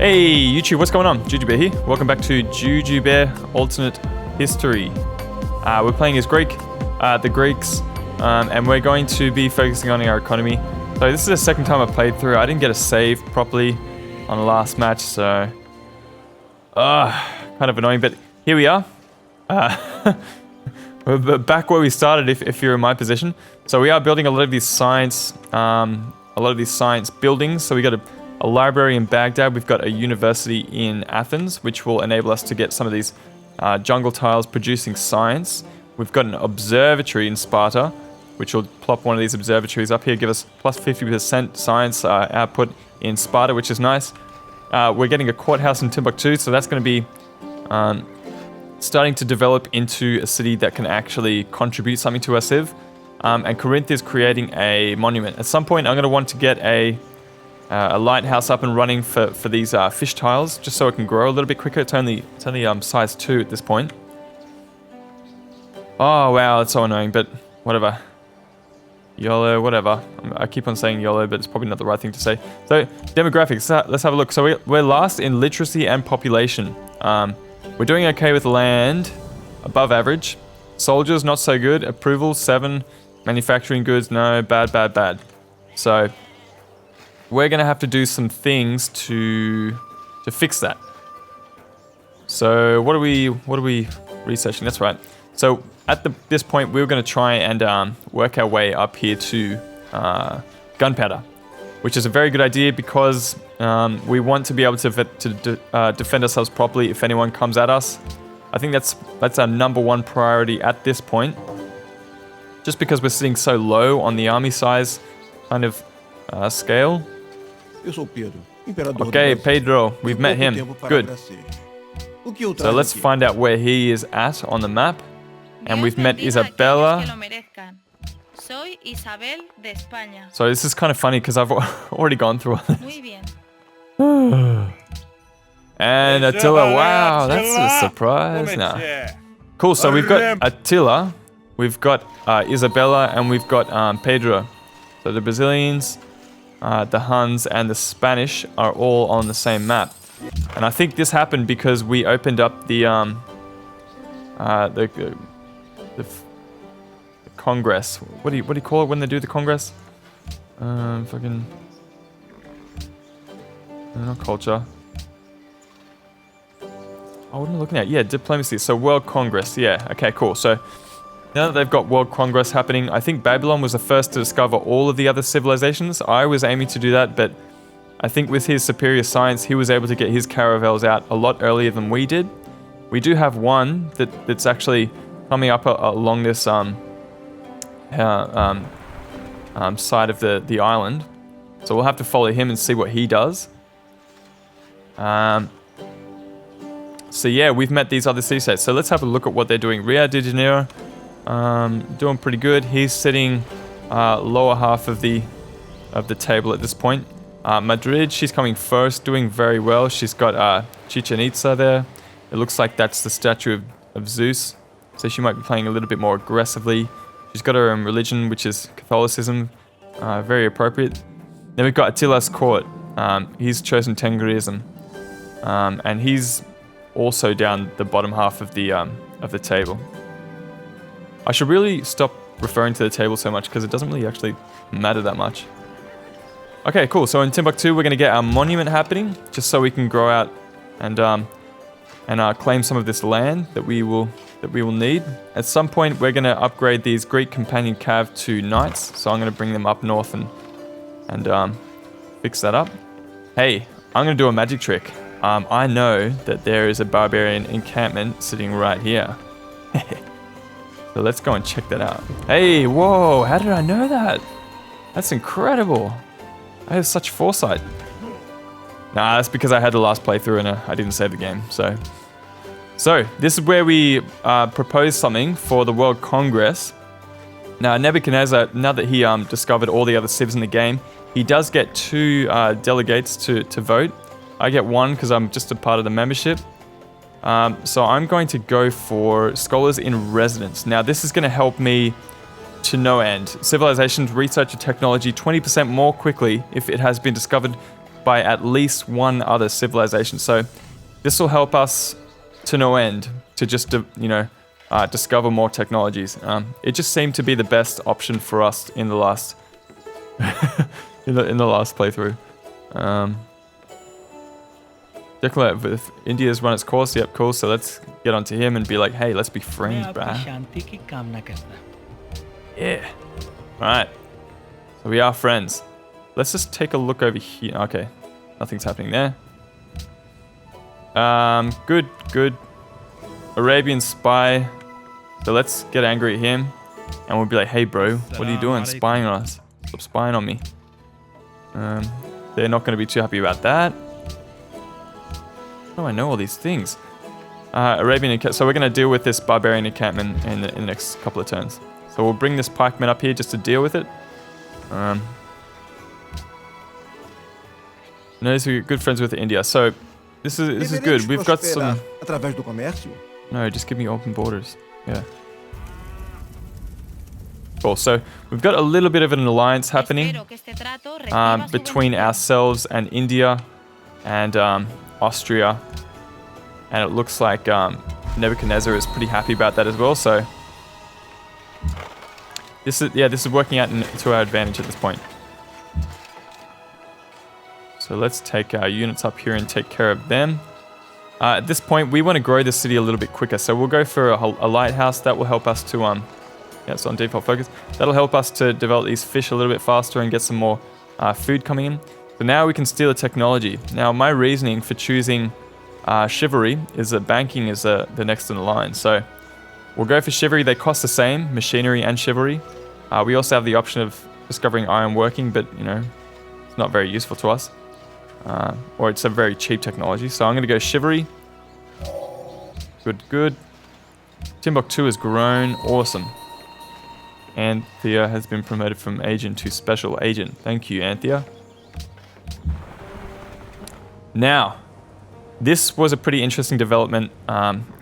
Hey YouTube, what's going on? Jujubeaar here. Welcome back to Jujubeaar Alternate History. We're playing as the Greeks, and we're going to be focusing on our economy. So this is the second time I played through. I didn't get a save properly on the last match, so kind of annoying. But here we are. We're back where we started. If you're in my position, so we are building a lot of these science, buildings. So we got a library in Baghdad. We've got a university in Athens, which will enable us to get some of these jungle tiles producing science. We've got an observatory in Sparta, which will plop one of these observatories up here, give us plus 50% science output in Sparta, which is nice. We're getting a courthouse in Timbuktu, so that's going to be starting to develop into a city that can actually contribute something to our CIV. And Corinth is creating a monument. At some point, I'm going to want to get a lighthouse up and running for these fish tiles, just so it can grow a little bit quicker. It's only size 2 at this point. Oh wow, it's so annoying, but whatever. YOLO, whatever. I keep on saying YOLO, but it's probably not the right thing to say. So demographics, let's have a look. So we're last in literacy and population. We're doing okay with land, above average. Soldiers, not so good. Approval, 7. Manufacturing goods, no. Bad. So we're gonna have to do some things to fix that. So what are we researching? That's right. So at this point, we were gonna try and work our way up here to gunpowder, which is a very good idea because we want to be able to defend ourselves properly if anyone comes at us. I think that's our -- priority at this point, just because we're sitting so low on the army size kind of scale. Okay, Pedro, we've met him. Good. So let's find out where he is at on the map. And we've met Isabella. So this is kind of funny because I've already gone through all this. And Attila, wow, that's a surprise. Nah. Cool, so we've got Attila, we've got Isabella, and we've got Pedro. So the Brazilians, the Huns, and the Spanish are all on the same map. And I think this happened because we opened up the Congress. What do you call it when they do the Congress? Fucking not culture. Oh, what am I looking at? Yeah, diplomacy. So World Congress. Yeah. Okay, cool. So now that they've got World Congress happening, I think Babylon was the first to discover all of the other civilizations. I was aiming to do that, but I think with his superior science, he was able to get his caravels out a lot earlier than we did. We do have one that's actually coming up along this side of the island. So we'll have to follow him and see what he does. So yeah, we've met these other city states. So let's have a look at what they're doing. Rio de Janeiro, doing pretty good. He's sitting lower half of the table at this point. Madrid, she's coming first, doing very well. She's got Chichen Itza there. It looks like that's the statue of Zeus. So she might be playing a little bit more aggressively. She's got her own religion, which is Catholicism. Very appropriate. Then we've got Attila's court. He's chosen Tengrism. And he's also down the bottom half of the table. I should really stop referring to the table so much because it doesn't really actually matter that much. Okay, cool. So in Timbuktu, we're going to get our monument happening, just so we can grow out and claim some of this land that we will need. At some point, we're going to upgrade these Greek companion cav to knights. So I'm going to bring them up north and fix that up. Hey, I'm going to do a magic trick. I know that there is a barbarian encampment sitting right here. So let's go and check that out. Hey, whoa, how did I know that? That's incredible. I have such foresight. Nah, that's because I had the last playthrough and I didn't save the game. So this is where we propose something for the World Congress. Now, Nebuchadnezzar, now that he discovered all the other civs in the game, he does get 2 delegates to vote. I get 1 because I'm just a part of the membership. So I'm going to go for Scholars in Residence. Now, this is going to help me to no end. Civilizations research a technology 20% more quickly if it has been discovered by at least one other civilization. So this will help us to no end to just, discover more technologies. It just seemed to be the best option for us in the last in the last playthrough. Declan, if India's run its course, yep, cool. So let's get onto him and be like, hey, let's be friends, bruh. Yeah. Alright. So we are friends. Let's just take a look over here. Okay. Nothing's happening there. Good. Arabian spy. So let's get angry at him. And we'll be like, hey, bro, what are you doing? Spying on us. Stop spying on me. They're not going to be too happy about that. How do I know all these things? Arabian encampment. So we're going to deal with this barbarian encampment in the next couple of turns. So we'll bring this pikeman up here just to deal with it. Notice we're good friends with India. So this is good. We've got some... No, just give me open borders. Yeah. Cool. So we've got a little bit of an alliance happening between ourselves and India and Austria. And it looks like Nebuchadnezzar is pretty happy about that as well. So this is working out to our advantage at this point. So let's take our units up here and take care of them. At this point, we want to grow the city a little bit quicker. So we'll go for a lighthouse. That will help us to... yeah, it's on default focus. That'll help us to develop these fish a little bit faster and get some more food coming in. So now we can steal the technology. Now, my reasoning for choosing chivalry is that banking is the next in the line. So we'll go for chivalry. They cost the same, machinery and chivalry. We also have the option of discovering iron working, but, it's not very useful to us. Or it's a very cheap technology. So I'm going to go chivalry. Good. Timbuktu has grown. Awesome. Anthea has been promoted from agent to special agent. Thank you, Anthea. Now, this was a pretty interesting development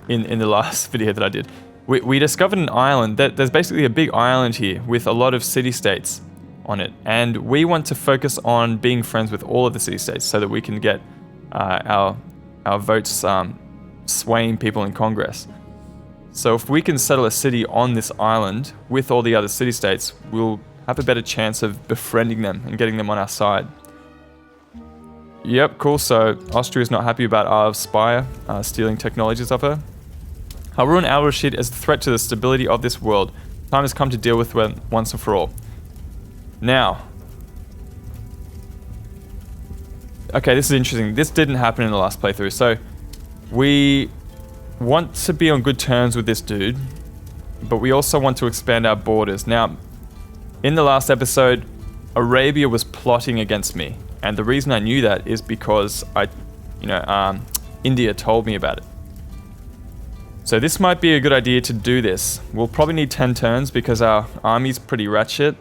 in the last video that I did. We discovered an island. There's basically a big island here with a lot of city-states on it. And we want to focus on being friends with all of the city-states so that we can get our votes swaying people in Congress. So if we can settle a city on this island with all the other city-states, we'll have a better chance of befriending them and getting them on our side. Yep, cool. So Austria's not happy about our spy stealing technologies of her. Harun al-Rashid is a threat to the stability of this world. Time has come to deal with it once and for all. Now, okay, this is interesting. This didn't happen in the last playthrough. So we want to be on good terms with this dude, but we also want to expand our borders. Now, in the last episode, Arabia was plotting against me. And the reason I knew that is because India told me about it. So this might be a good idea to do this. We'll probably need 10 turns because our army's pretty ratchet.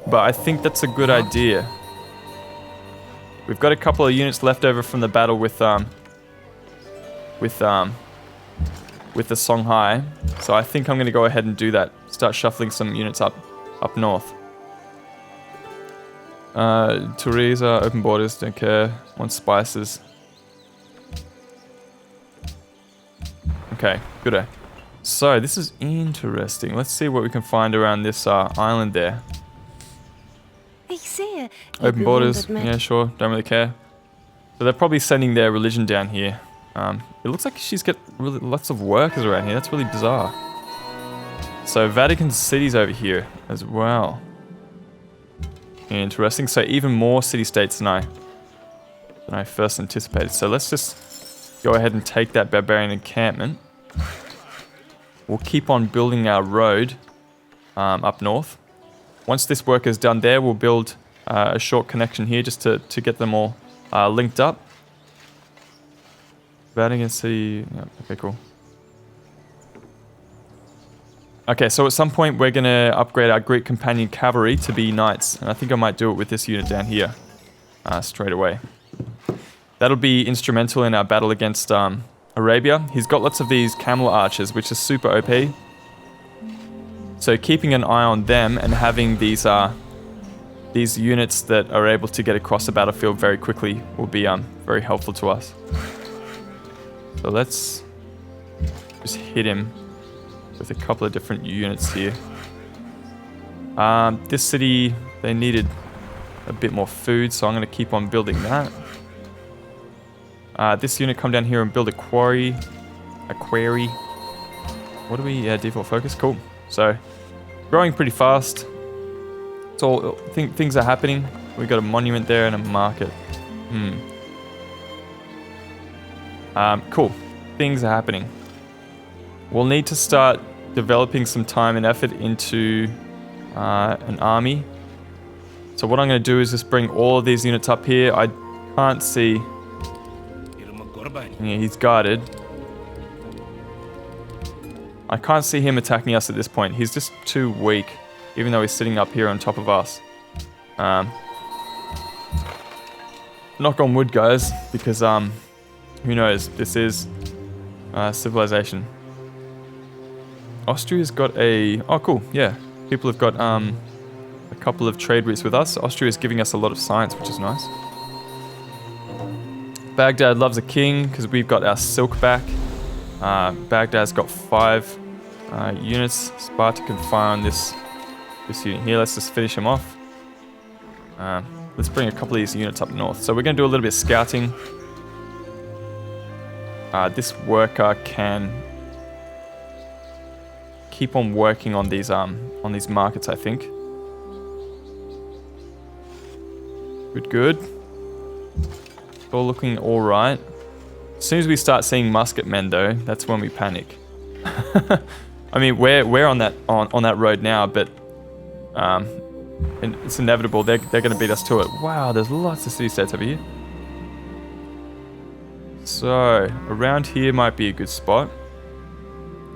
But I think that's a good idea. We've got a couple of units left over from the battle with the Songhai. So I think I'm going to go ahead and do that. Start shuffling some units up north. Teresa, open borders, don't care. Want spices. Okay, good. So this is interesting. Let's see what we can find around this island there. Open borders, yeah, sure, don't really care. So they're probably sending their religion down here. It looks like she's got really lots of workers around here. That's really bizarre. So Vatican City's over here as well. Interesting. So even more city-states than I first anticipated. So let's just go ahead and take that barbarian encampment. We'll keep on building our road up north. Once this work is done there, we'll build a short connection here just to get them all linked up. Vatican City. Yeah, okay, cool. Okay, so at some point we're going to upgrade our Greek companion cavalry to be knights. And I think I might do it with this unit down here straight away. That'll be instrumental in our battle against Arabia. He's got lots of these camel archers, which is super OP. So keeping an eye on them and having these these units that are able to get across the battlefield very quickly will be very helpful to us. So let's just hit him with a couple of different units here. This city, they needed a bit more food, so I'm going to keep on building that. This unit come down here and build a quarry. What do we, yeah, default focus, cool. So, growing pretty fast. It's all, things are happening. We got a monument there and a market. Cool, things are happening. We'll need to start developing some time and effort into an army. So what I'm going to do is just bring all of these units up here. I can't see. Yeah, he's guarded. I can't see him attacking us at this point. He's just too weak, even though he's sitting up here on top of us. Knock on wood, guys, because who knows? This is civilization. Austria's got a... Oh, cool. Yeah. People have got a couple of trade routes with us. Austria is giving us a lot of science, which is nice. Baghdad loves a king because we've got our silk back. Baghdad's got 5 units. Sparta can fire on this unit here. Let's just finish him off. Let's bring a couple of these units up north. So we're going to do a little bit of scouting. This worker can keep on working on these markets, I think. Good. It's all looking all right. As soon as we start seeing musket men, though, that's when we panic. I mean, we're on that road now, but it's inevitable. They're going to beat us to it. Wow, there's lots of city-states over here. So around here might be a good spot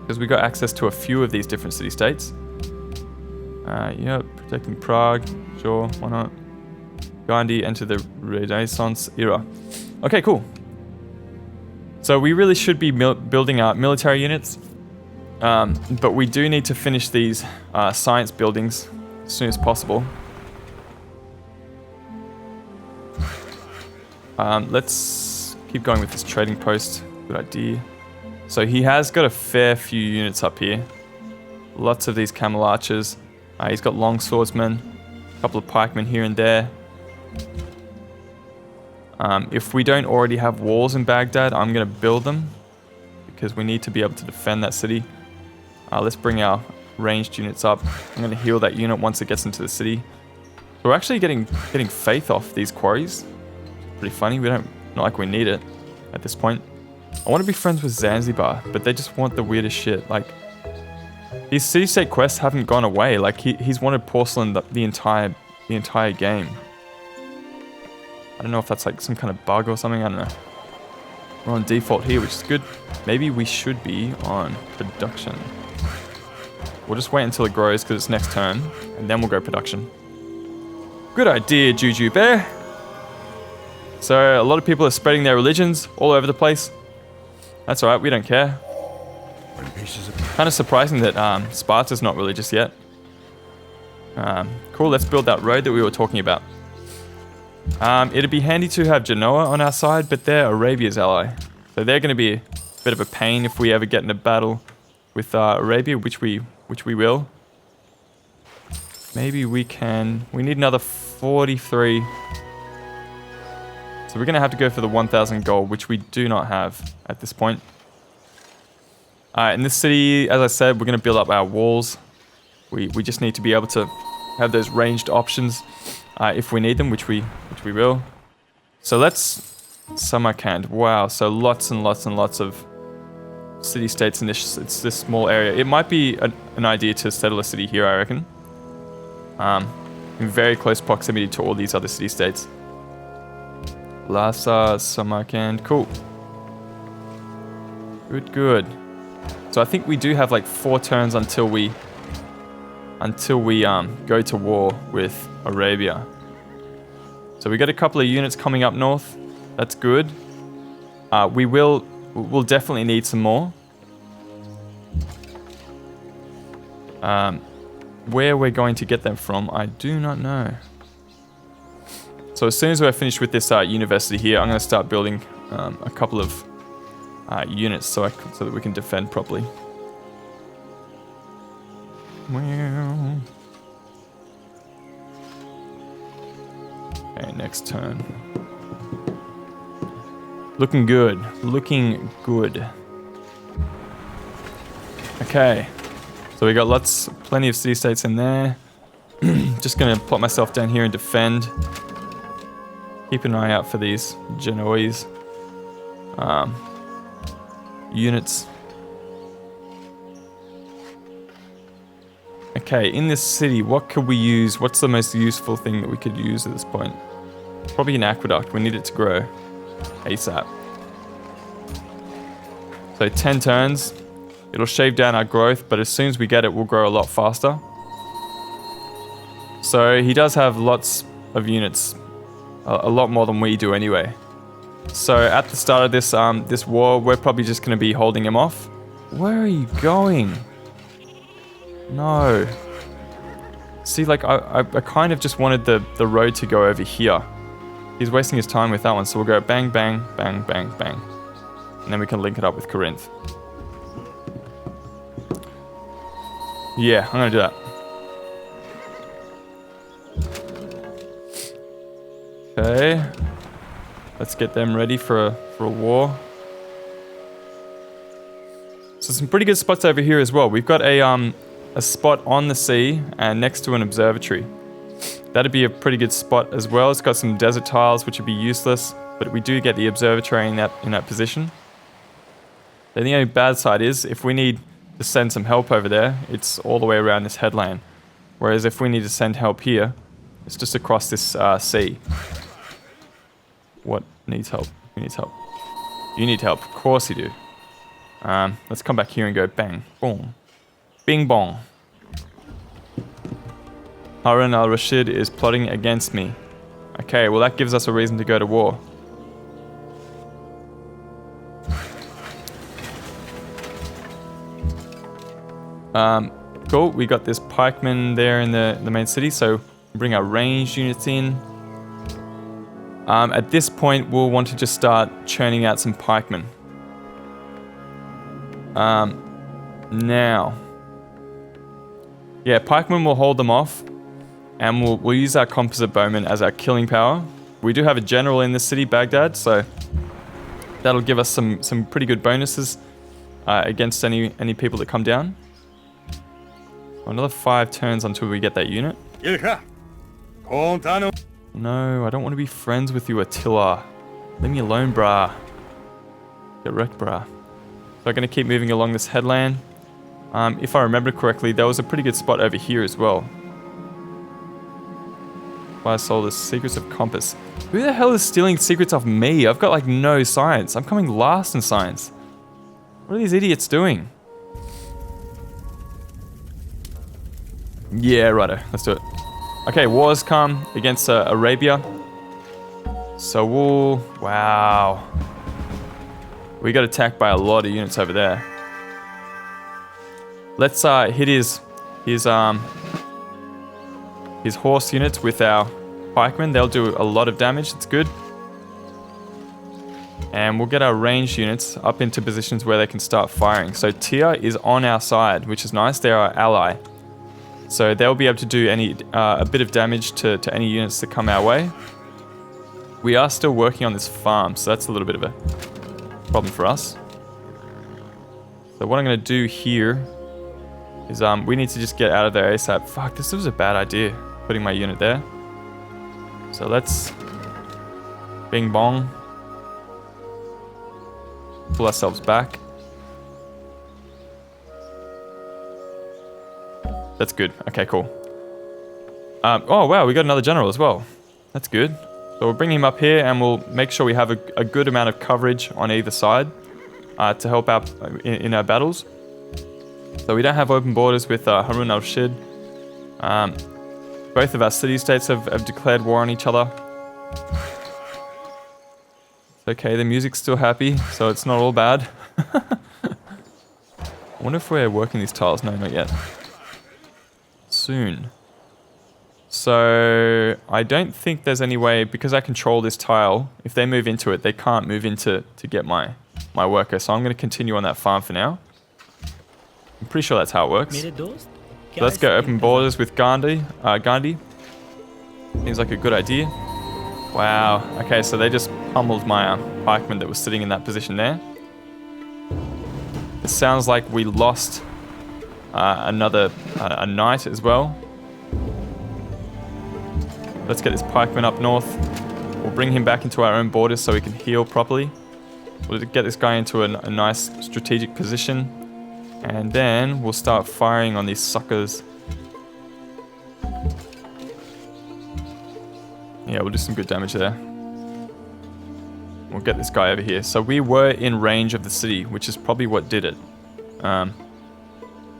because we got access to a few of these different city-states. Yeah, protecting Prague. Sure, why not? Gandhi entered the Renaissance era. Okay, cool. So we really should be building our military units, but we do need to finish these science buildings as soon as possible. Let's keep going with this trading post. Good idea. So he has got a fair few units up here. Lots of these camel archers. He's got long swordsmen, a couple of pikemen here and there. If we don't already have walls in Baghdad, I'm going to build them because we need to be able to defend that city. Let's bring our ranged units up. I'm going to heal that unit once it gets into the city. We're actually getting faith off these quarries. Pretty funny. We don't, not like we need it at this point. I want to be friends with Zanzibar, but they just want the weirdest shit. Like, these city-state quests haven't gone away. Like, he's wanted porcelain the entire game. I don't know if that's like some kind of bug or something. I don't know. We're on default here, which is good. Maybe we should be on production. We'll just wait until it grows because it's next turn, and then we'll go production. Good idea, JujuBear. So a lot of people are spreading their religions all over the place. That's alright, we don't care. Kind of surprising that Sparta's not religious yet. Cool, let's build that road that we were talking about. It'd be handy to have Genoa on our side, but they're Arabia's ally. So they're going to be a bit of a pain if we ever get in a battle with Arabia, which we will. Maybe we can... We need another 43. So we're going to have to go for the 1,000 gold, which we do not have at this point. In this city, as I said, we're going to build up our walls. We just need to be able to have those ranged options if we need them, which we will. So let's... Samarkand. Wow, so lots and lots and lots of city-states in this small area. It might be an idea to settle a city here, I reckon. In very close proximity to all these other city-states. Lhasa, Samarkand, cool. Good. So I think we do have like 4 turns until we go to war with Arabia. So we got a couple of units coming up north. That's good. We'll definitely need some more. Where we're going to get them from, I do not know. So as soon as we're finished with this university here, I'm going to start building a couple of units so that we can defend properly. Well. Okay, next turn. Looking good. Looking good. Okay. So we got plenty of city-states in there. Just gonna plot myself down here and defend. Keep an eye out for these Genoese units. Okay, in this city, what could we use? What's the most useful thing that we could use at this point? Probably an aqueduct. We need it to grow ASAP. So 10 turns. It'll shave down our growth, but as soon as we get it, we'll grow a lot faster. So he does have lots of units. A lot more than we do anyway. So at the start of this war, we're probably just going to be holding him off. Where are you going? No. See, like, I kind of just wanted the road to go over here. He's wasting his time with that one, so we'll go bang, bang, bang, bang, bang. And then we can link it up with Corinth. Yeah, I'm going to do that. Okay. Let's get them ready for a war. So some pretty good spots over here as well. We've got a spot on the sea and next to an observatory. That'd be a pretty good spot as well. It's got some desert tiles which would be useless, but we do get the observatory in that position. Then the only bad side is if we need to send some help over there, it's all the way around this headland. Whereas if we need to send help here, it's just across this sea. What needs help? Who needs help? You need help. Of course you do. Let's come back here and go bang, boom, bing bong. Harun al-Rashid is plotting against me. Okay, well that gives us a reason to go to war. Cool, we got this pikeman there in the main city, so bring our ranged units in. At this point, we'll want to just start churning out some pikemen. Now. Yeah, pikemen will hold them off, and we'll use our composite bowmen as our killing power. We do have a general in this city, Baghdad, so that'll give us some pretty good bonuses against any people that come down. Another 5 turns until we get that unit. No, I don't want to be friends with you, Attila. Leave me alone, brah. Get wrecked, brah. So I'm going to keep moving along this headland. If I remember correctly, there was a pretty good spot over here as well. Fire Solders, Secrets of Compass. Who the hell is stealing secrets off me? I've got like no science. I'm coming last in science. What are these idiots doing? Yeah, righto. Let's do it. Okay, wars come against Arabia. So we'll... Wow. We got attacked by a lot of units over there. Let's hit his horse units with our pikemen. They'll do a lot of damage. That's good. And we'll get our ranged units up into positions where they can start firing. So Tyr is on our side, which is nice. They're our ally. So they'll be able to do a bit of damage to any units that come our way. We are still working on this farm, so that's a little bit of a problem for us. So what I'm going to do here is we need to just get out of there ASAP. Fuck, this was a bad idea, putting my unit there. So let's bing bong. Pull ourselves back. That's good. Okay, cool. Oh, wow, we got another general as well. That's good. So we'll bring him up here and we'll make sure we have a good amount of coverage on either side to help out in our battles. So we don't have open borders with Harun al-Rashid. Both of our city-states have declared war on each other. It's okay, the music's still happy, so it's not all bad. I wonder if we're working these tiles. No, not yet. Soon. So I don't think there's any way, because I control this tile, if they move into it, they can't move into to get my worker. So I'm going to continue on that farm for now. I'm pretty sure that's how it works. So let's go open borders with Gandhi. Seems like a good idea. Wow. Okay, so they just pummeled my pikeman that was sitting in that position there. It sounds like we lost a knight as well. Let's get this pikeman up north. We'll bring him back into our own borders so he can heal properly. We'll get this guy into a nice strategic position. And then we'll start firing on these suckers. Yeah, we'll do some good damage there. We'll get this guy over here. So we were in range of the city, which is probably what did it.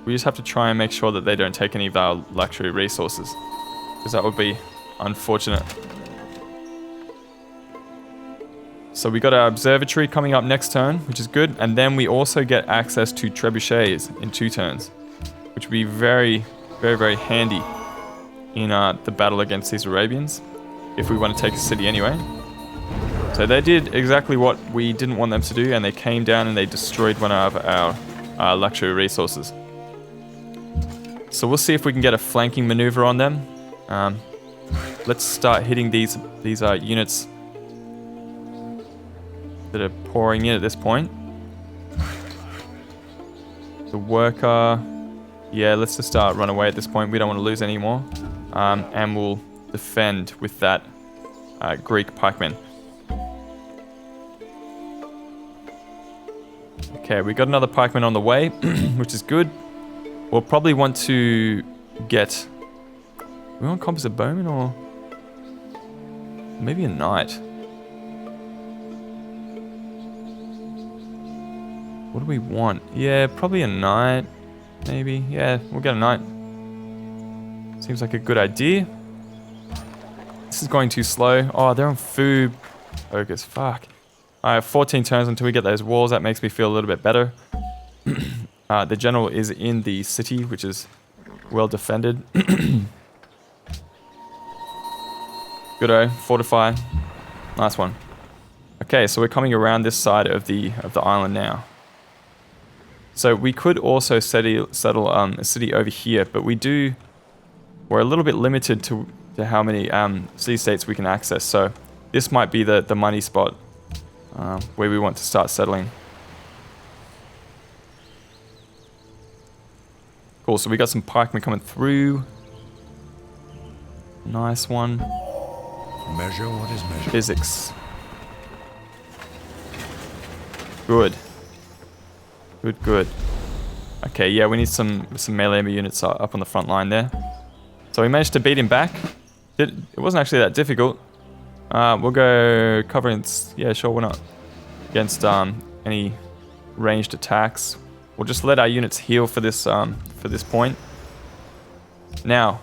We just have to try and make sure that they don't take any of our luxury resources, because that would be unfortunate. So we got our observatory coming up next turn, which is good. And then we also get access to trebuchets in 2 turns, which would be very, very, very handy in the battle against these Arabians, if we want to take a city anyway. So they did exactly what we didn't want them to do, and they came down and they destroyed one of our luxury resources. So we'll see if we can get a flanking maneuver on them. Let's start hitting these units that are pouring in at this point. The worker, yeah, let's just run away at this point. We don't want to lose any more. And we'll defend with that Greek pikeman. Okay, we got another pikeman on the way, which is good. We'll probably want to get... We want composite bowman or... maybe a knight. What do we want? Yeah, probably a knight. Maybe. Yeah, we'll get a knight. Seems like a good idea. This is going too slow. Oh, they're on food. Focus. Fuck. I have 14 turns until we get those walls. That makes me feel a little bit better. The general is in the city, which is well defended. Good-o. Fortify. Nice one. Okay, so we're coming around this side of the island now. So we could also settle a city over here, but we're a little bit limited to how many city-states we can access. So this might be the money spot where we want to start settling. Cool, so we got some pikemen coming through. Nice one. Measure what is measured. Physics. Good. Good. Okay, yeah, we need some melee units up on the front line there. So we managed to beat him back. It wasn't actually that difficult. We'll go covering... yeah, sure, why not? Against any ranged attacks. We'll just let our units heal for this point. Now,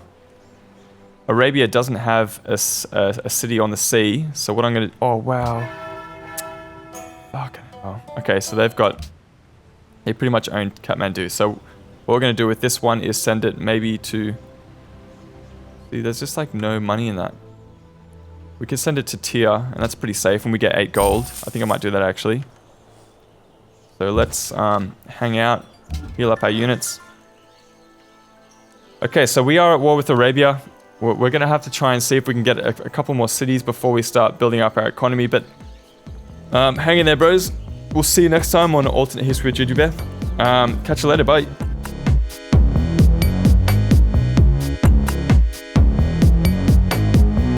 Arabia doesn't have a city on the sea, so what I'm going to... oh, wow. Fucking hell. Okay, so they pretty much own Kathmandu. So what we're going to do with this one is send it maybe to... see, there's just like no money in that. We can send it to Tyr, and that's pretty safe, and we get 8 gold. I think I might do that actually. So let's hang out, heal up our units. Okay, so we are at war with Arabia. We're going to have to try and see if we can get a couple more cities before we start building up our economy. But hang in there, bros. We'll see you next time on Alternate History with Jujubeaar. Catch you later. Bye.